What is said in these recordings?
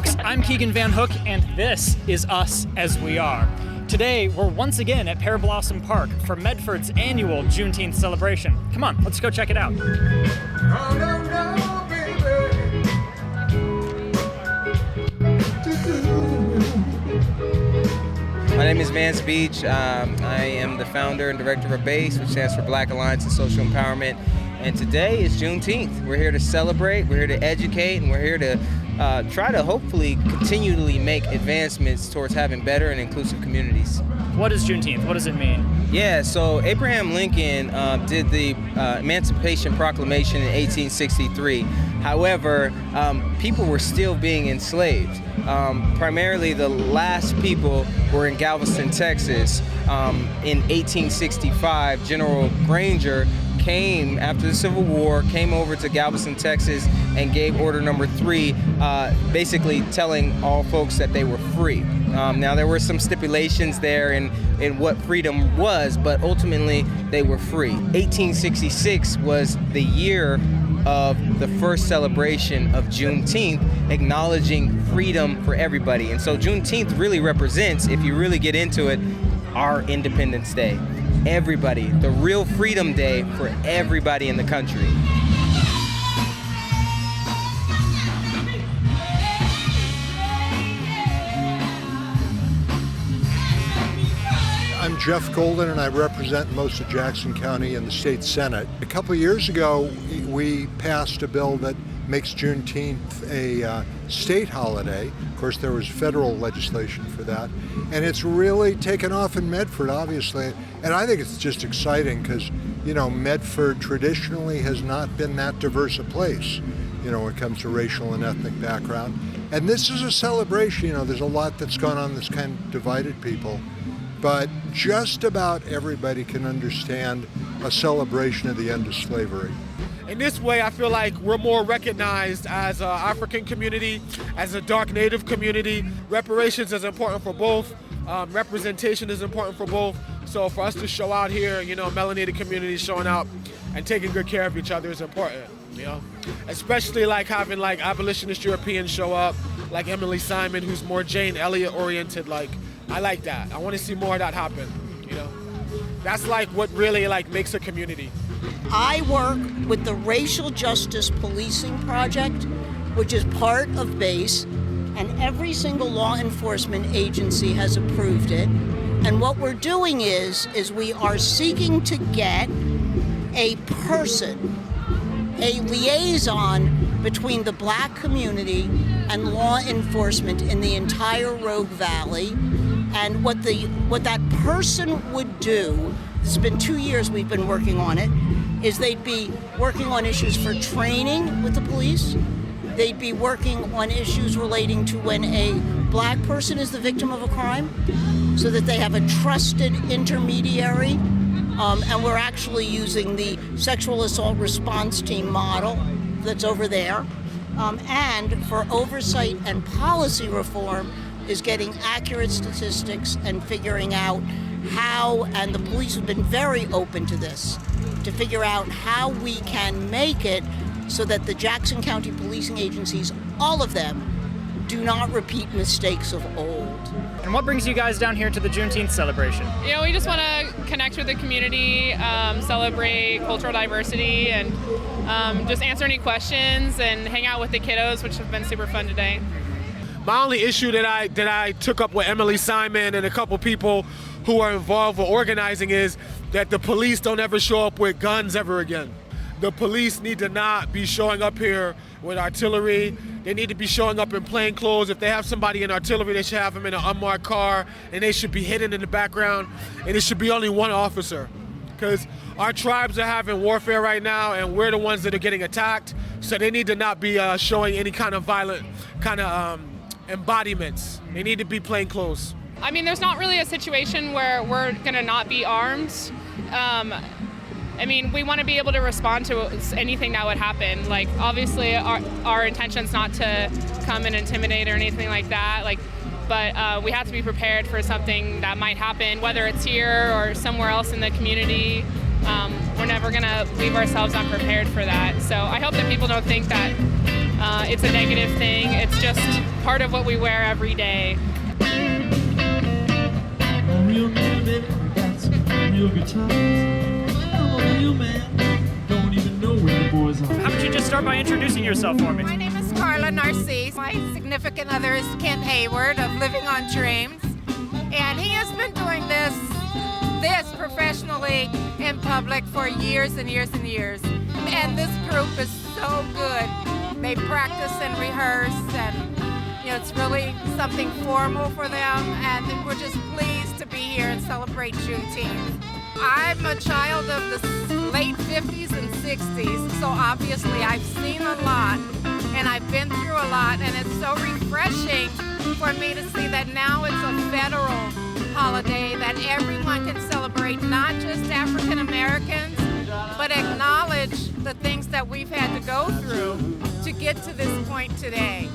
folks, I'm Keegan Van Hook, and this is Us As We Are. Today, we're once again at Pear Blossom Park for Medford's annual Juneteenth celebration. Come on, let's go check it out. Oh, no, no, My name is Vance Beach. I am the founder and director of BASE, which stands for Black Alliance and Social Empowerment. And today is Juneteenth. We're here to celebrate, we're here to educate, and we're here to try to hopefully continually make advancements towards having better and inclusive communities. What is Juneteenth? What does it mean? Yeah, so Abraham Lincoln did the Emancipation Proclamation in 1863. However, people were still being enslaved. Primarily, the last people were in Galveston, Texas. In 1865, General Granger came after the Civil War, came over to Galveston, Texas, and gave Order Number 3, basically telling all folks that they were free. Now, there were some stipulations there in what freedom was, but ultimately they were free. 1866 was the year of the first celebration of Juneteenth, acknowledging freedom for everybody. And so Juneteenth really represents, if you really get into it, our Independence Day. Everybody, the real freedom day for everybody in the country. I'm Jeff Golden, and I represent most of Jackson County in the state Senate. A couple of years ago, we passed a bill that makes Juneteenth a state holiday. Of course, there was federal legislation for that. And it's really taken off in Medford, obviously. And I think it's just exciting because, you know, Medford traditionally has not been that diverse a place, you know, when it comes to racial and ethnic background. And this is a celebration. You know, there's a lot that's gone on that's kind of divided people. But just about everybody can understand a celebration of the end of slavery. In this way, I feel like we're more recognized as an African community, as a dark native community. Reparations is important for both. Representation is important for both. So for us to show out here, you know, melanated communities showing out and taking good care of each other is important, you know. Especially like having like abolitionist Europeans show up, like Emily Simon, who's more Jane Elliott oriented. Like, I like that. I want to see more of that happen, you know. That's like what really like makes a community. I work with the Racial Justice Policing Project, which is part of BASE, and every single law enforcement agency has approved it. And what we're doing is we are seeking to get a person, a liaison between the Black community and law enforcement in the entire Rogue Valley. And what that person would do, it's been 2 years we've been working on it, is they'd be working on issues for training with the police. They'd be working on issues relating to when a Black person is the victim of a crime, so that they have a trusted intermediary. And we're actually using the sexual assault response team model that's over there. And for oversight and policy reform is getting accurate statistics and figuring out how, and the police have been very open to this, to figure out how we can make it so that the Jackson County policing agencies, all of them, do not repeat mistakes of old. And what brings you guys down here to the Juneteenth celebration? You know, we just want to connect with the community, celebrate cultural diversity, and just answer any questions and hang out with the kiddos, which have been super fun today. My only issue that I took up with Emily Simon and a couple people who are involved with organizing is that the police don't ever show up with guns ever again. The police need to not be showing up here with artillery. They need to be showing up in plain clothes. If they have somebody in artillery, they should have them in an unmarked car, and they should be hidden in the background, and it should be only one officer. Because our tribes are having warfare right now, and we're the ones that are getting attacked, so they need to not be showing any kind of violent kind of embodiments. They need to be plain clothes. I mean, there's not really a situation where we're gonna not be armed. I mean, we want to be able to respond to anything that would happen. Like, obviously, our intention's not to come and intimidate or anything like that. Like, but we have to be prepared for something that might happen, whether it's here or somewhere else in the community. We're never gonna leave ourselves unprepared for that. So I hope that people don't think that it's a negative thing. It's just part of what we wear every day. Real man, baby, got some real good times. I'm a real man, don't even know where the boys are. How about you just start by introducing yourself for me? My name is Carla Narcisse. My significant other is Kent Hayward of Living on Dreams. And he has been doing this professionally in public for years and years and years. And this group is so good. They practice and rehearse, and it's really something formal for them, and we're just pleased to be here and celebrate Juneteenth. I'm a child of the late 50s and 60s, so obviously I've seen a lot, and I've been through a lot, and it's so refreshing for me to see that now it's a federal holiday that everyone can celebrate, not just African Americans, but acknowledge the things that we've had to go through to get to this point today.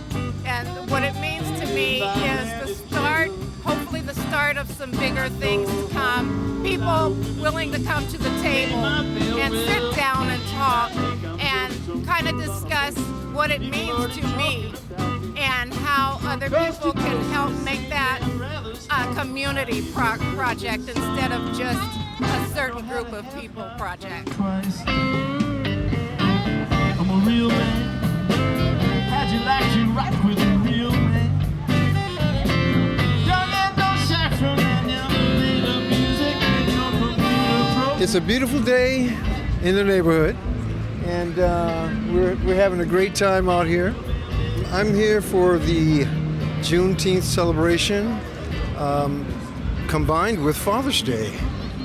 And what it means to me is the start, hopefully the start of some bigger things to come. People willing to come to the table and sit down and talk and kind of discuss what it means to me and how other people can help make that a community project instead of just a certain group of people project. Twice. I'm a real man. How'd you like to rock with a real man? Don't get no sack from any other music in your computer program. It's a beautiful day in the neighborhood, and we're having a great time out here. I'm here for the Juneteenth celebration combined with Father's Day.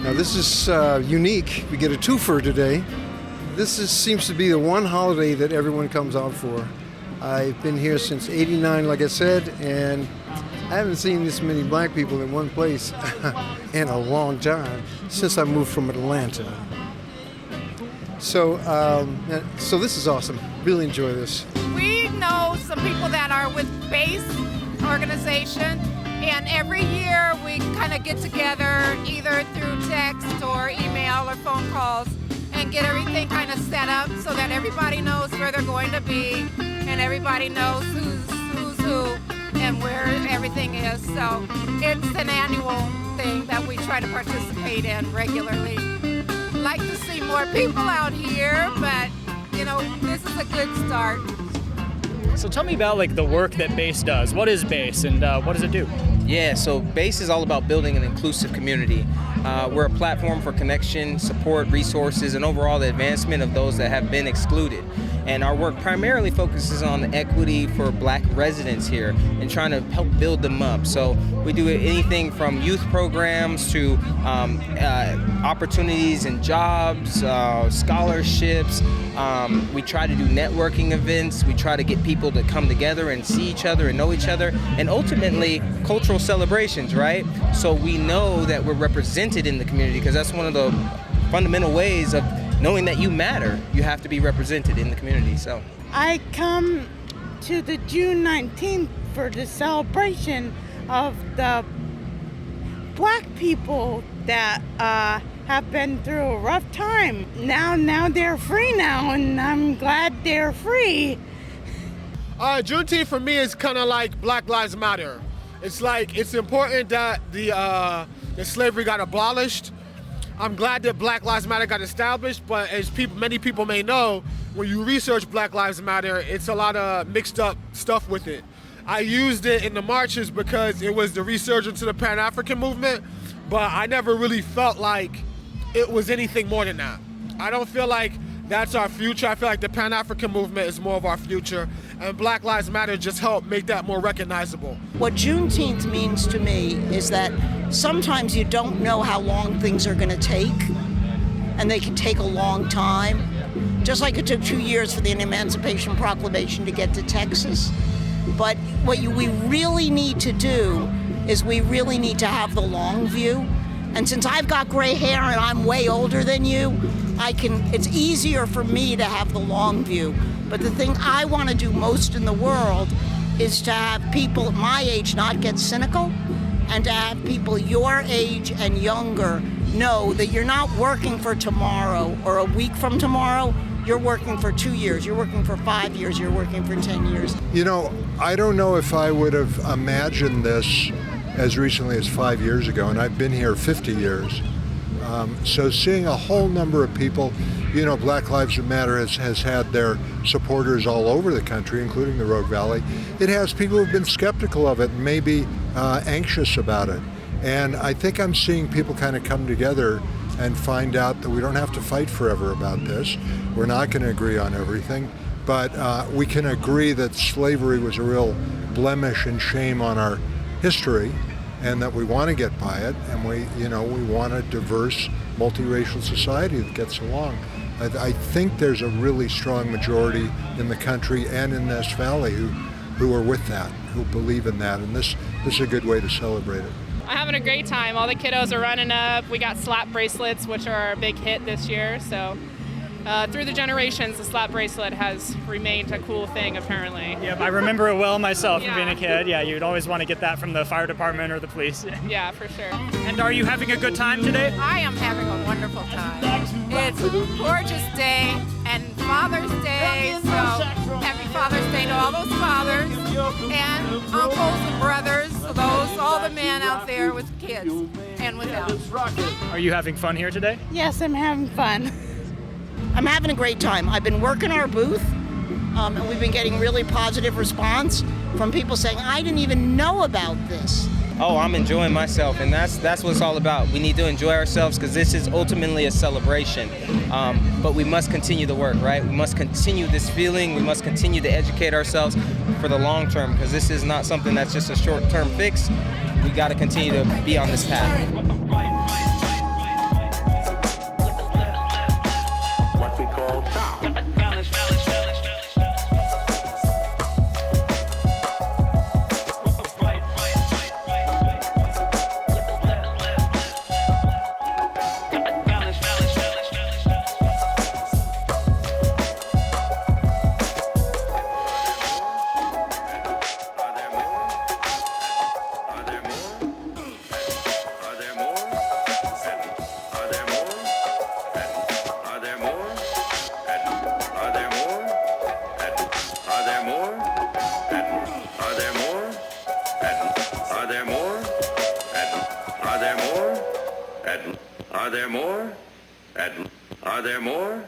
Now this is unique. We get a twofer today. This seems to be the one holiday that everyone comes out for. I've been here since '89, like I said, and I haven't seen this many black people in one place in a long time, since I moved from Atlanta. So this is awesome. Really enjoy this. We know some people that are with BASE organization, and every year we kind of get together either through text or email or phone calls and get everything kind of set up so that everybody knows where they're going to be and everybody knows who's who and where everything is. So it's an annual thing that we try to participate in regularly. Like to see more people out here, but this is a good start. So tell me about the work that BASE does. What is BASE and what does it do? Yeah, so BASE is all about building an inclusive community. We're a platform for connection, support, resources, and overall the advancement of those that have been excluded. And our work primarily focuses on equity for black residents here and trying to help build them up. So we do anything from youth programs to opportunities and jobs, scholarships. We try to do networking events. We try to get people to come together and see each other and know each other. And ultimately, cultural celebrations, right? So we know that we're represented in the community because that's one of the fundamental ways of knowing that you matter. You have to be represented in the community. So I come to the June 19th for the celebration of the black people that have been through a rough time. Now they're free now, and I'm glad they're free. Juneteenth for me is kind of like Black Lives Matter. It's important that the slavery got abolished. I'm glad that Black Lives Matter got established, but as many people may know, when you research Black Lives Matter, it's a lot of mixed up stuff with it. I used it in the marches because it was the resurgence of the Pan-African movement, but I never really felt like it was anything more than that. I don't feel like that's our future. I feel like the Pan-African movement is more of our future, and Black Lives Matter just helped make that more recognizable. What Juneteenth means to me is that sometimes you don't know how long things are going to take, and they can take a long time. Just like it took 2 years for the Emancipation Proclamation to get to Texas. But what we really need to do is we really need to have the long view. And since I've got gray hair and I'm way older than you, it's easier for me to have the long view. But the thing I want to do most in the world is to have people my age not get cynical, and to have people your age and younger know that you're not working for tomorrow or a week from tomorrow. you're working for 2 years, you're working for 5 years, you're working for 10 years. You know, I don't know if I would have imagined this as recently as 5 years ago, and I've been here 50 years. So seeing a whole number of people, you know, Black Lives Matter has had their supporters all over the country, including the Rogue Valley. It has people who've been skeptical of it and maybe anxious about it. And I think I'm seeing people kind of come together and find out that we don't have to fight forever about this. We're not going to agree on everything, but we can agree that slavery was a real blemish and shame on our history, and that we want to get by it, and we want a diverse, multiracial society that gets along. I think there's a really strong majority in the country and in this valley who are with that, who believe in that, and this is a good way to celebrate it. I'm having a great time. All the kiddos are running up. We got slap bracelets, which are our big hit this year. So through the generations, the slap bracelet has remained a cool thing, apparently. Yep, I remember it well myself from being a kid. Yeah, you'd always want to get that from the fire department or the police. Yeah, for sure. And are you having a good time today? I am having a wonderful time. It's a gorgeous day and Father's Day, so happy Father's Day to all those fathers and uncles and brothers, all the men out there with kids and without. Are you having fun here today? Yes, I'm having fun. I'm having a great time. I've been working our booth, and we've been getting really positive response from people saying, I didn't even know about this. Oh, I'm enjoying myself, and that's what it's all about. We need to enjoy ourselves because this is ultimately a celebration. But we must continue the work, right? We must continue this feeling. We must continue to educate ourselves for the long term because this is not something that's just a short-term fix. We got to continue to be on this path. What we call top. Are there more?